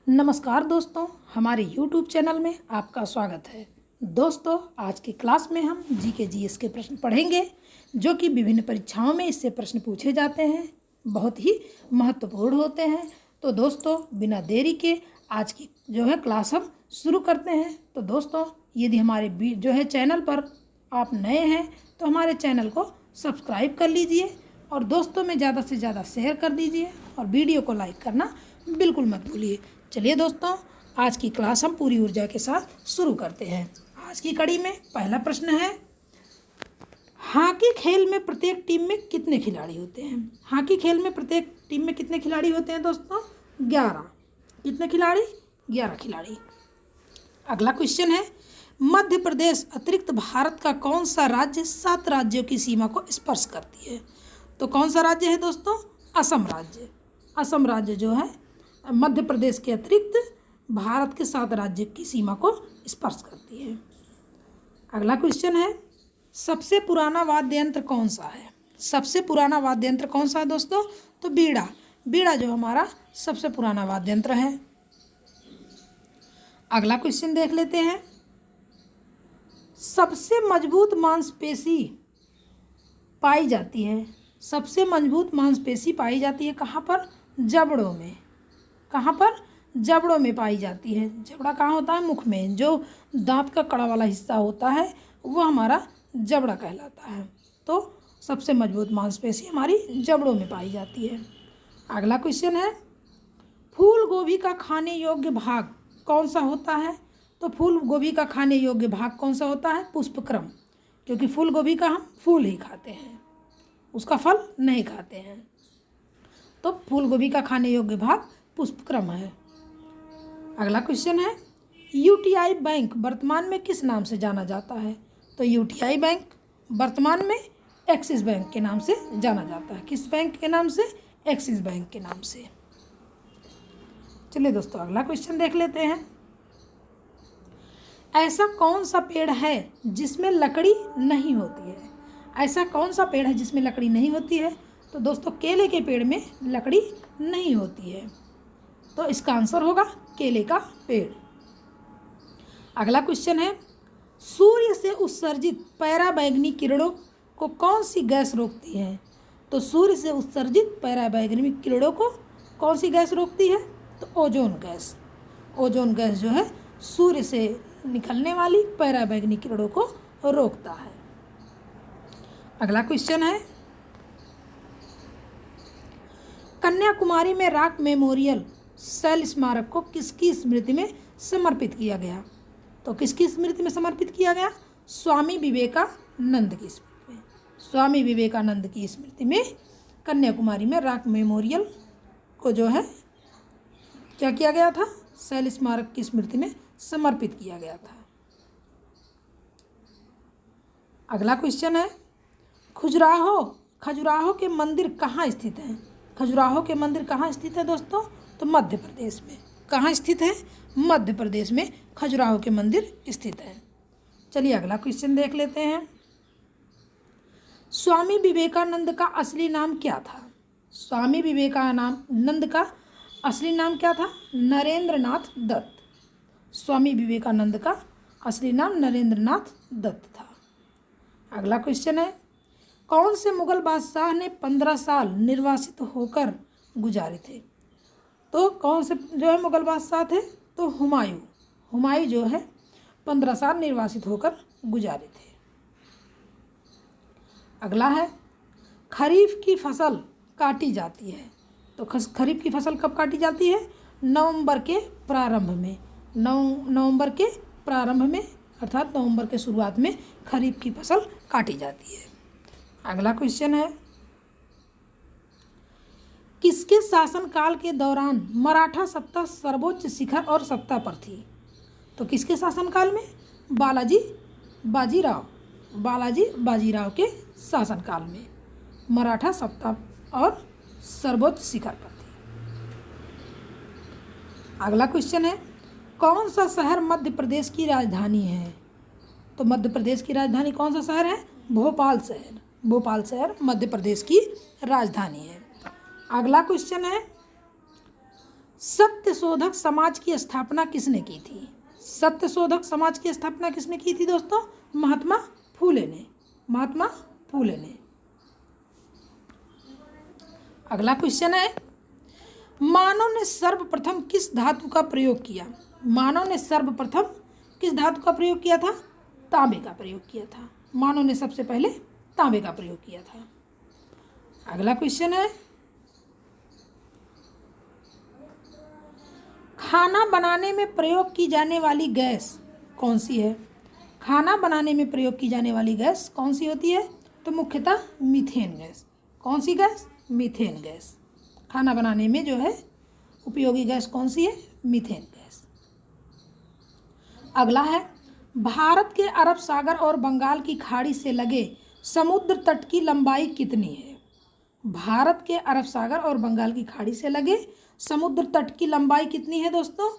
नमस्कार दोस्तों, हमारे YouTube चैनल में आपका स्वागत है। दोस्तों, आज की क्लास में हम जीके जीएस के प्रश्न पढ़ेंगे जो कि विभिन्न परीक्षाओं में इससे प्रश्न पूछे जाते हैं, बहुत ही महत्वपूर्ण होते हैं। तो दोस्तों, बिना देरी के आज की क्लास हम शुरू करते हैं। तो दोस्तों, यदि हमारे चैनल पर आप नए हैं तो हमारे चैनल को सब्सक्राइब कर लीजिए और दोस्तों में ज़्यादा से ज़्यादा शेयर कर दीजिए और वीडियो को लाइक करना बिल्कुल मत भूलिए। चलिए दोस्तों, आज की क्लास हम पूरी ऊर्जा के साथ शुरू करते हैं। आज की कड़ी में पहला प्रश्न है, हॉकी खेल में प्रत्येक टीम में कितने खिलाड़ी होते हैं? हॉकी खेल में प्रत्येक टीम में कितने खिलाड़ी होते हैं दोस्तों? 11। कितने खिलाड़ी? 11 खिलाड़ी। अगला क्वेश्चन है, मध्य प्रदेश अतिरिक्त भारत का कौन सा राज्य 7 राज्यों की सीमा को स्पर्श करती है? तो कौन सा राज्य है दोस्तों? असम राज्य। असम राज्य जो है मध्य प्रदेश के अतिरिक्त भारत के 7 राज्य की सीमा को स्पर्श करती है। अगला क्वेश्चन है, सबसे पुराना वाद्य यंत्र कौन सा है? सबसे पुराना वाद्य यंत्र कौन सा है दोस्तों? तो बीड़ा। बीड़ा जो हमारा सबसे पुराना वाद्य यंत्र है। अगला क्वेश्चन देख लेते हैं, सबसे मजबूत मांसपेशी पाई जाती है। सबसे मजबूत मांसपेशी पाई जाती है कहाँ पर? जबड़ों में। कहाँ पर? जबड़ों में पाई जाती है। जबड़ा कहाँ होता है? मुख में। जो दांत का कड़ा वाला हिस्सा होता है वो हमारा जबड़ा कहलाता है। तो सबसे मजबूत मांसपेशी हमारी जबड़ों में पाई जाती है। अगला क्वेश्चन है, फूल गोभी का खाने योग्य भाग कौन सा होता है? तो फूल गोभी का खाने योग्य भाग कौन सा होता है? पुष्पक्रम। क्योंकि फूल गोभी का हम फूल ही खाते हैं, उसका फल नहीं खाते हैं। तो फूल गोभी का खाने योग्य भाग पुष्पक्रम है। अगला क्वेश्चन है, यूटीआई बैंक वर्तमान में किस नाम से जाना जाता है? तो यूटीआई बैंक वर्तमान में एक्सिस बैंक के नाम से जाना जाता है। किस बैंक के नाम से? एक्सिस बैंक के नाम से। चलिए दोस्तों, अगला क्वेश्चन देख लेते हैं, ऐसा कौन सा पेड़ है जिसमें लकड़ी नहीं होती है? ऐसा कौन सा पेड़ है जिसमें लकड़ी नहीं होती है? तो दोस्तों, केले के पेड़ में लकड़ी नहीं होती है। तो इसका आंसर होगा केले का पेड़। अगला क्वेश्चन है, सूर्य से उत्सर्जित पराबैंगनी किरणों को कौन सी गैस रोकती है? तो सूर्य से उत्सर्जित पराबैंगनी किरणों को कौन सी गैस रोकती है? तो ओजोन गैस। ओजोन गैस जो है सूर्य से निकलने वाली पराबैंगनी किरणों को रोकता है। अगला क्वेश्चन है, कन्याकुमारी में रॉक मेमोरियल शैल स्मारक को किसकी स्मृति में समर्पित किया गया? तो किसकी स्मृति में समर्पित किया गया? स्वामी विवेकानंद की स्मृति में। स्वामी विवेकानंद की स्मृति में कन्याकुमारी में रॉक मेमोरियल को जो है क्या किया गया था? शैल स्मारक की स्मृति में समर्पित किया गया था। अगला क्वेश्चन है, खजुराहो के मंदिर कहाँ स्थित है? खजुराहो के मंदिर कहाँ स्थित है दोस्तों? तो मध्य प्रदेश में। कहाँ स्थित है? मध्य प्रदेश में खजुराहो के मंदिर स्थित है। चलिए अगला क्वेश्चन देख लेते हैं, स्वामी विवेकानंद का असली नाम क्या था? स्वामी विवेकानंद का असली नाम क्या था? नरेंद्रनाथ दत्त। स्वामी विवेकानंद का असली नाम नरेंद्रनाथ दत्त था। अगला क्वेश्चन है, कौन से मुगल बादशाह ने 15 साल निर्वासित होकर गुजारे थे? तो कौन से जो है मुगल बादशाह थे? तो हुमायूं। हुमायूं जो है 15 साल निर्वासित होकर गुजारे थे। अगला है, खरीफ की फसल काटी जाती है। तो खरीफ की फसल कब काटी जाती है? नवंबर के प्रारंभ में। नवंबर के प्रारंभ में अर्थात नवंबर के शुरुआत में खरीफ की फसल काटी जाती है। अगला क्वेश्चन है, किसके शासनकाल के दौरान मराठा सत्ता सर्वोच्च शिखर और सत्ता पर थी? तो किसके शासनकाल में? बालाजी बाजीराव के शासनकाल में मराठा सत्ता और सर्वोच्च शिखर पर थी। अगला क्वेश्चन है, कौन सा शहर मध्य प्रदेश की राजधानी है? तो मध्य प्रदेश की राजधानी कौन सा शहर है? भोपाल शहर। भोपाल शहर मध्य प्रदेश की राजधानी है। अगला क्वेश्चन है, सत्यशोधक समाज की स्थापना किसने की थी? सत्यशोधक समाज की स्थापना किसने की थी दोस्तों? महात्मा फूले ने। महात्मा फूले ने। अगला क्वेश्चन है, मानव ने सर्वप्रथम किस धातु का प्रयोग किया? मानव ने सर्वप्रथम किस धातु का प्रयोग किया था? तांबे का प्रयोग किया था। मानव ने सबसे पहले तांबे का प्रयोग किया था। अगला क्वेश्चन है, खाना बनाने में प्रयोग की जाने वाली गैस कौन सी है? खाना बनाने में प्रयोग की जाने वाली गैस कौन सी होती है? तो मुख्यतः मीथेन गैस। कौन सी गैस? Methane gas. खाना बनाने में जो है उपयोगी गैस कौन सी है? Methane gas. अगला है, भारत के अरब सागर और बंगाल की खाड़ी से लगे समुद्र तट की लंबाई कितनी है? भारत के अरब सागर और बंगाल की खाड़ी से लगे समुद्र तट की लंबाई कितनी है दोस्तों?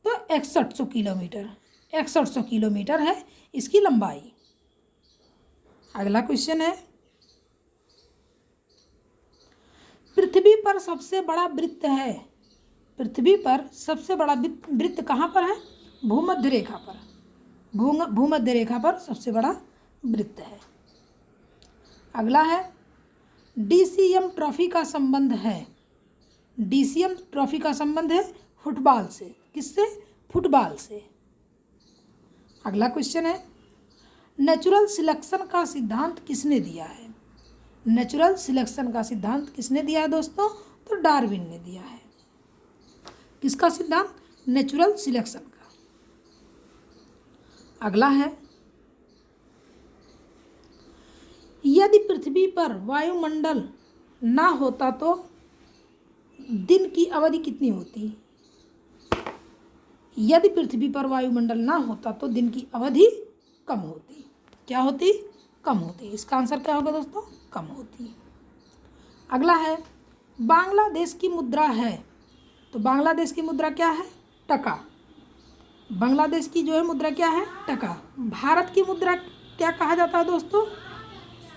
तो 6100 किलोमीटर। 6100 किलोमीटर है इसकी लंबाई। अगला क्वेश्चन है, पृथ्वी पर सबसे बड़ा वृत्त है। पृथ्वी पर सबसे बड़ा वृत्त कहाँ पर है? भूमध्य रेखा पर। भूमध्य रेखा पर सबसे बड़ा वृत्त है। अगला है, डीसीएम ट्रॉफी का संबंध है। डीसीएम ट्रॉफी का संबंध है फुटबॉल से। किससे? फुटबॉल से। अगला क्वेश्चन है, नेचुरल सिलेक्शन का सिद्धांत किसने दिया है? नेचुरल सिलेक्शन का सिद्धांत किसने दिया है दोस्तों? तो डार्विन ने दिया है। किसका सिद्धांत? नेचुरल सिलेक्शन का। अगला है, यदि पृथ्वी पर वायुमंडल ना होता तो दिन की अवधि कितनी होती? यदि पृथ्वी पर वायुमंडल ना होता तो दिन की अवधि कम होती। क्या होती? कम होती। इसका आंसर क्या होगा दोस्तों? कम होती। अगला है, बांग्लादेश की मुद्रा है। तो बांग्लादेश की मुद्रा क्या है? टका। बांग्लादेश की जो है मुद्रा क्या है? टका। भारत की मुद्रा क्या कहा जाता है दोस्तों?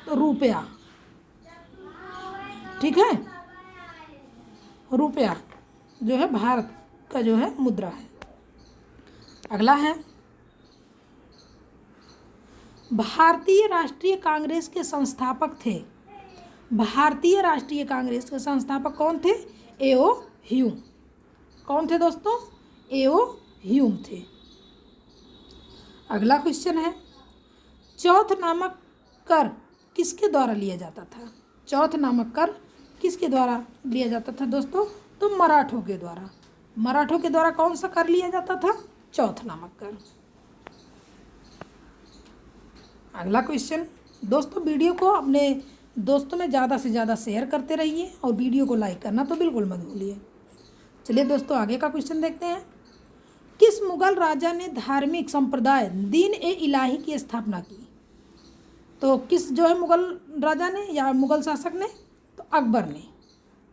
तो रुपया। ठीक है, रुपया जो है भारत का जो है मुद्रा है। अगला है, भारतीय राष्ट्रीय कांग्रेस के संस्थापक थे। भारतीय राष्ट्रीय कांग्रेस के संस्थापक कौन थे? एओ ह्यूम। कौन थे दोस्तों? एओ ह्यूम थे। अगला क्वेश्चन है, चौथ नामक कर किसके द्वारा लिया जाता था? चौथ नामक कर किसके द्वारा लिया जाता था दोस्तों? तो मराठों के द्वारा। मराठों के द्वारा कौन सा कर लिया जाता था? चौथ नामक कर। अगला क्वेश्चन, दोस्तों वीडियो को अपने दोस्तों में ज़्यादा से ज़्यादा शेयर करते रहिए और वीडियो को लाइक करना तो बिल्कुल मत भूलिए। चलिए दोस्तों आगे का क्वेश्चन देखते हैं। किस मुगल राजा ने धार्मिक संप्रदाय दीन ए इलाही की स्थापना की? तो किस जो है मुगल राजा ने या मुगल शासक ने? तो अकबर ने।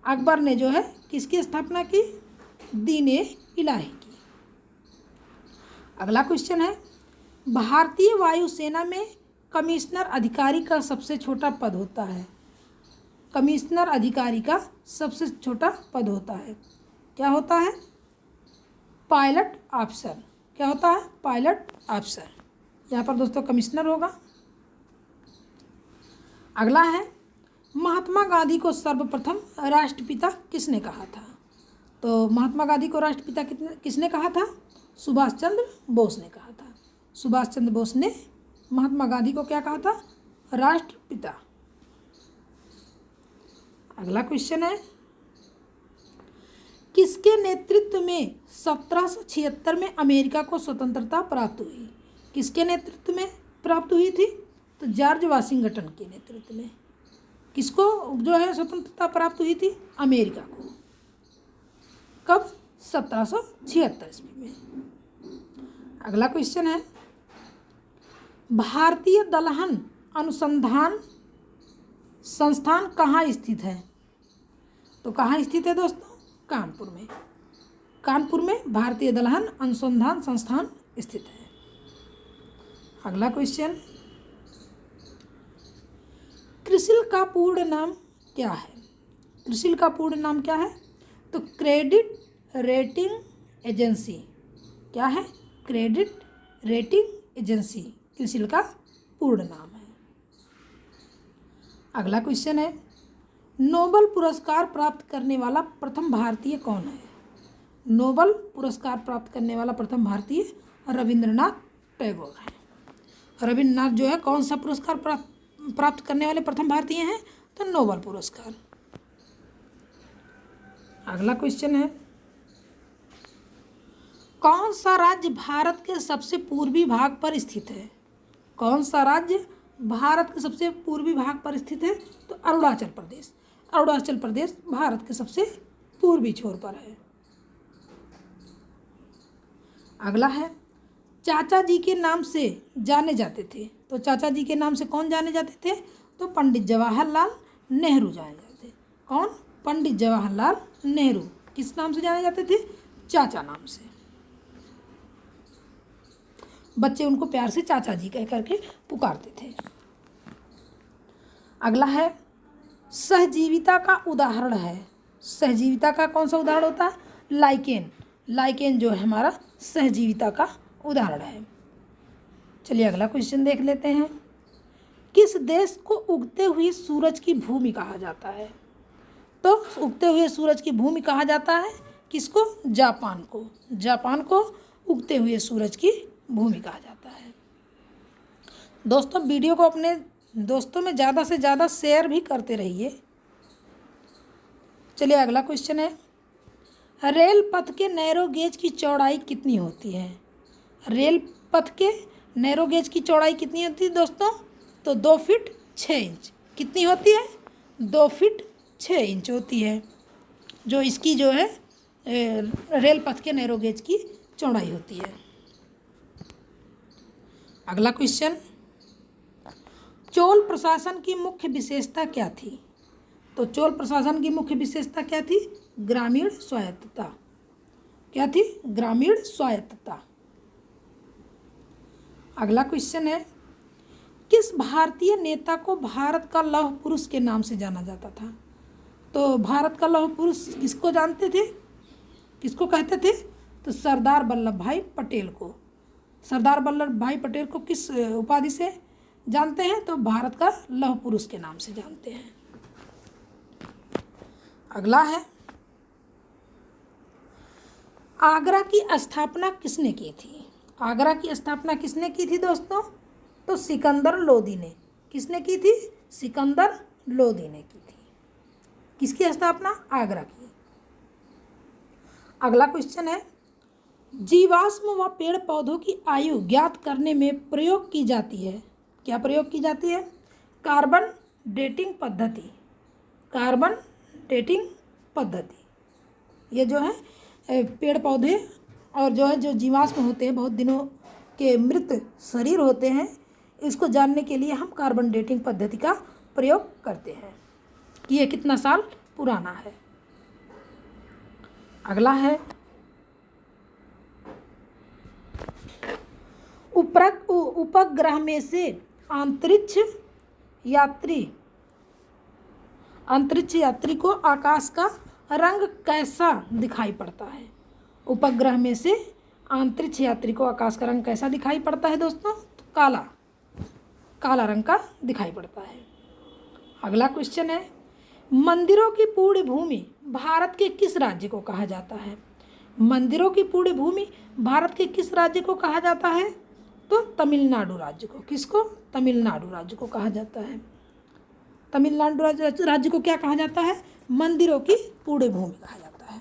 अकबर ने जो है किसकी स्थापना की? दीन ए इलाही की। अगला क्वेश्चन है, भारतीय वायुसेना में कमिश्नर अधिकारी का सबसे छोटा पद होता है। कमिश्नर अधिकारी का सबसे छोटा पद होता है। क्या होता है? Pilot officer. क्या होता है? Pilot officer. यहाँ पर दोस्तों कमिश्नर होगा। अगला है, महात्मा गांधी को सर्वप्रथम राष्ट्रपिता किसने कहा था? तो महात्मा गांधी को राष्ट्रपिता किसने कहा था? सुभाष चंद्र बोस ने कहा था। सुभाष चंद्र बोस ने महात्मा गांधी को क्या कहा था? राष्ट्रपिता। अगला क्वेश्चन है, किसके नेतृत्व में 1776 में अमेरिका को स्वतंत्रता प्राप्त हुई? किसके नेतृत्व में प्राप्त हुई थी? तो जॉर्ज वाशिंगटन के नेतृत्व में। किसको जो है स्वतंत्रता प्राप्त हुई थी? अमेरिका को। कब? 1776 ईस्वी में। अगला क्वेश्चन है, भारतीय दलहन अनुसंधान संस्थान कहाँ स्थित है? तो कहाँ स्थित है दोस्तों? कानपुर में। कानपुर में भारतीय दलहन अनुसंधान संस्थान स्थित है। अगला क्वेश्चन, क्रिसिल का पूर्ण नाम क्या है? क्रिसिल का पूर्ण नाम क्या है? तो क्रेडिट रेटिंग एजेंसी। क्या है? क्रेडिट रेटिंग एजेंसी क्रिसिल का पूर्ण नाम है। अगला क्वेश्चन है, नोबेल पुरस्कार प्राप्त करने वाला प्रथम भारतीय कौन है? नोबेल पुरस्कार प्राप्त करने वाला प्रथम भारतीय रविंद्रनाथ टैगोर है। रविंद्रनाथ जो है कौन सा पुरस्कार प्राप्त करने वाले प्रथम भारतीय हैं? तो नोबेल पुरस्कार। अगला क्वेश्चन है, कौन सा राज्य भारत के सबसे पूर्वी भाग पर स्थित है? कौन सा राज्य भारत के सबसे पूर्वी भाग पर स्थित है? तो अरुणाचल प्रदेश। अरुणाचल प्रदेश भारत के सबसे पूर्वी छोर पर है। अगला है, चाचा जी के नाम से जाने जाते थे। तो चाचा जी के नाम से कौन जाने जाते थे? तो पंडित जवाहरलाल नेहरू जाने जाते थे। कौन? पंडित जवाहरलाल नेहरू। किस नाम से जाने जाते थे? चाचा नाम से। बच्चे उनको प्यार से चाचा जी कह करके पुकारते थे। अगला है, सहजीविता का उदाहरण है। सहजीविता का कौन सा उदाहरण होता है? लाइकेन। लाइकेन जो है हमारा सहजीविता का उदाहरण है। चलिए अगला क्वेश्चन देख लेते हैं, किस देश को उगते हुए सूरज की भूमि कहा जाता है? तो उगते हुए सूरज की भूमि कहा जाता है किसको? जापान को। जापान को उगते हुए सूरज की भूमि कहा जाता है। दोस्तों वीडियो को अपने दोस्तों में ज़्यादा से ज़्यादा शेयर भी करते रहिए। चलिए अगला क्वेश्चन है, रेल पथ के नैरो गेज की चौड़ाई कितनी होती है? रेल पथ के नैरो गेज की चौड़ाई कितनी होती है दोस्तों? तो 2 फीट 6 इंच। कितनी होती है? 2 फीट 6 इंच होती है, जो इसकी जो है रेल पथ के नैरो गेज की चौड़ाई होती है। अगला क्वेश्चन, चोल प्रशासन की मुख्य विशेषता क्या थी? तो चोल प्रशासन की मुख्य विशेषता क्या थी? ग्रामीण स्वायत्तता। क्या थी? ग्रामीण स्वायत्तता। अगला क्वेश्चन है, किस भारतीय नेता को भारत का लौह पुरुष के नाम से जाना जाता था? तो भारत का लौह पुरुष किसको जानते थे? किसको कहते थे? तो सरदार वल्लभ भाई पटेल को। सरदार वल्लभ भाई पटेल को किस उपाधि से जानते हैं? तो भारत का लौह पुरुष के नाम से जानते हैं। अगला है, आगरा की स्थापना किसने की थी? आगरा की स्थापना किसने की थी दोस्तों? तो सिकंदर लोदी ने। किसने की थी? सिकंदर लोदी ने की थी। किसकी स्थापना? आगरा की। अगला क्वेश्चन है, जीवाश्म व पेड़ पौधों की आयु ज्ञात करने में प्रयोग की जाती है। क्या प्रयोग की जाती है? कार्बन डेटिंग पद्धति। कार्बन डेटिंग पद्धति। ये जो है पेड़ पौधे और जो है जो जीवाश्म होते हैं, बहुत दिनों के मृत शरीर होते हैं, इसको जानने के लिए हम कार्बन डेटिंग पद्धति का प्रयोग करते हैं कि ये कितना साल पुराना है। अगला है, उपग्रह में से अंतरिक्ष यात्री को आकाश का रंग कैसा दिखाई पड़ता है? उपग्रह में से अंतरिक्ष यात्री को आकाश का रंग कैसा दिखाई पड़ता है दोस्तों? तो काला रंग का दिखाई पड़ता है। अगला क्वेश्चन है, मंदिरों की पूर्ण भूमि भारत के किस राज्य को कहा जाता है? मंदिरों की पूर्ण भूमि भारत के किस राज्य को कहा जाता है? तो तमिलनाडु राज्य को। किसको? तमिलनाडु राज्य को कहा जाता है। तमिलनाडु राज्य को क्या कहा जाता है? मंदिरों की पूर्ण भूमि कहा जाता है।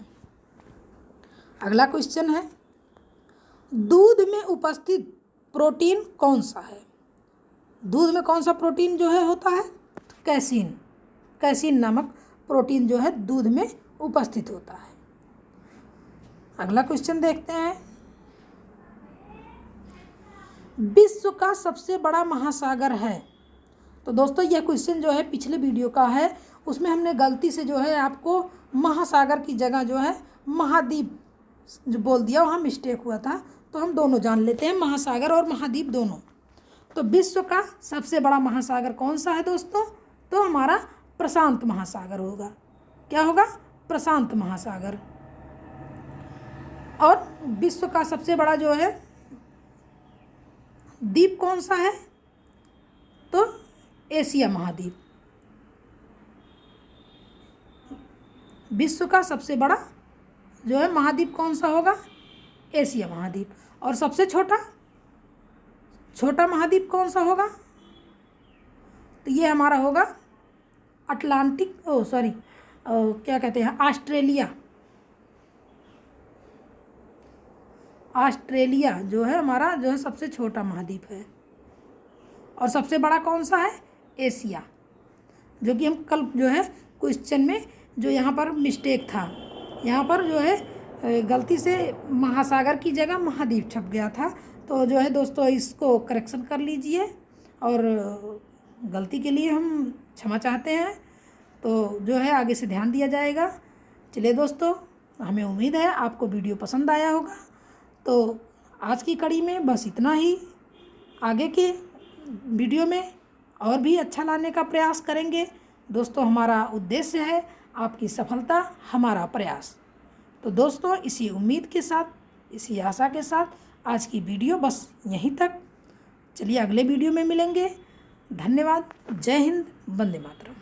अगला क्वेश्चन है, दूध में उपस्थित प्रोटीन कौन सा है? दूध में कौन सा प्रोटीन जो है होता है? कैसीन। कैसीन नामक प्रोटीन जो है दूध में उपस्थित होता है। अगला क्वेश्चन देखते हैं, विश्व का सबसे बड़ा महासागर है। तो दोस्तों यह क्वेश्चन जो है पिछले वीडियो का है, उसमें हमने गलती से जो है आपको महासागर की जगह जो है महाद्वीप जो बोल दिया, वहाँ मिस्टेक हुआ था। तो हम दोनों जान लेते हैं, महासागर और महाद्वीप दोनों। तो विश्व का सबसे बड़ा महासागर कौन सा है दोस्तों? तो हमारा प्रशांत महासागर होगा। क्या होगा? प्रशांत महासागर। और विश्व का सबसे बड़ा जो है द्वीप कौन सा है? तो एशिया महाद्वीप। विश्व का सबसे बड़ा जो है महाद्वीप कौन सा होगा? एशिया महाद्वीप। और सबसे छोटा महाद्वीप कौन सा होगा? तो ये हमारा होगा अटलांटिक, क्या कहते हैं, ऑस्ट्रेलिया जो है हमारा जो है सबसे छोटा महाद्वीप है। और सबसे बड़ा कौन सा है? एशिया। जो कि हम कल जो है क्वेश्चन में जो यहाँ पर मिस्टेक था, यहाँ पर जो है गलती से महासागर की जगह महाद्वीप छप गया था। तो जो है दोस्तों इसको करेक्शन कर लीजिए और गलती के लिए हम क्षमा चाहते हैं। तो जो है आगे से ध्यान दिया जाएगा। चलिए दोस्तों, हमें उम्मीद है आपको वीडियो पसंद आया होगा। तो आज की कड़ी में बस इतना ही। आगे के वीडियो में और भी अच्छा लाने का प्रयास करेंगे। दोस्तों हमारा उद्देश्य है आपकी सफलता हमारा प्रयास। तो दोस्तों इसी उम्मीद के साथ, इसी आशा के साथ आज की वीडियो बस यहीं तक। चलिए अगले वीडियो में मिलेंगे। धन्यवाद। जय हिंद। वंदे मातरम।